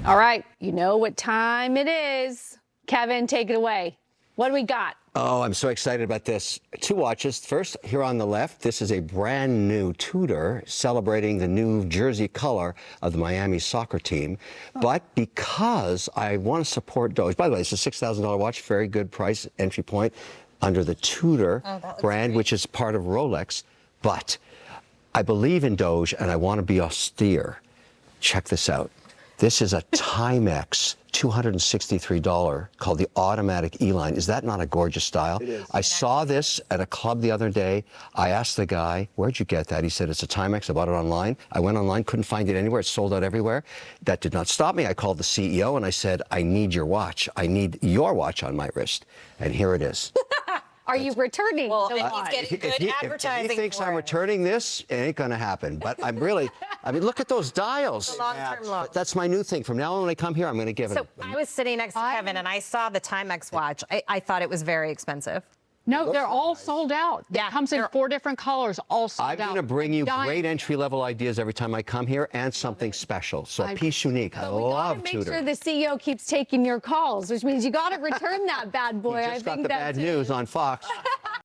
All right, you know what time it is. Kevin, take it away. What do we got? Oh, I'm so excited about this. 2 watches. First, here on the left, this is a brand new Tudor celebrating the new jersey color of the Miami soccer team. But because I want to support Doge, by the way, it's a $6,000 watch, very good price, entry point under the Tudor brand, which is part of Rolex. But I believe in Doge and I want to be austere. Check this out. This is a Timex $263 called the Automatic E line. Is that not a gorgeous style? It is. I saw this at a club the other day. I asked the guy, where'd you get that? He said, it's a Timex. I bought it online. I went online, couldn't find it anywhere. It's sold out everywhere. That did not stop me. I called the CEO and I said, I need your watch. I need your watch on my wrist. And here it is. Are you returning? Well, the and watch? he's getting good advertising If he thinks for I'm it. returning this, it ain't gonna happen. But I'm really, I mean, look at those dials. Long-term look. But that's my new thing. From now on, when I come here, I'm gonna give it. So I was sitting next to Kevin, and I saw the Timex watch. I thought it was very expensive. No, they're all sold out. Yeah, It comes in they're- 4 different colors, all sold I'm out. going to bring you Dying. great entry-level ideas every time I come here and something special. So a piece unique. I But we gotta love make Tudor. sure the CEO keeps taking your calls, which means you got to return that bad boy. You I just got think the that's bad news on Fox.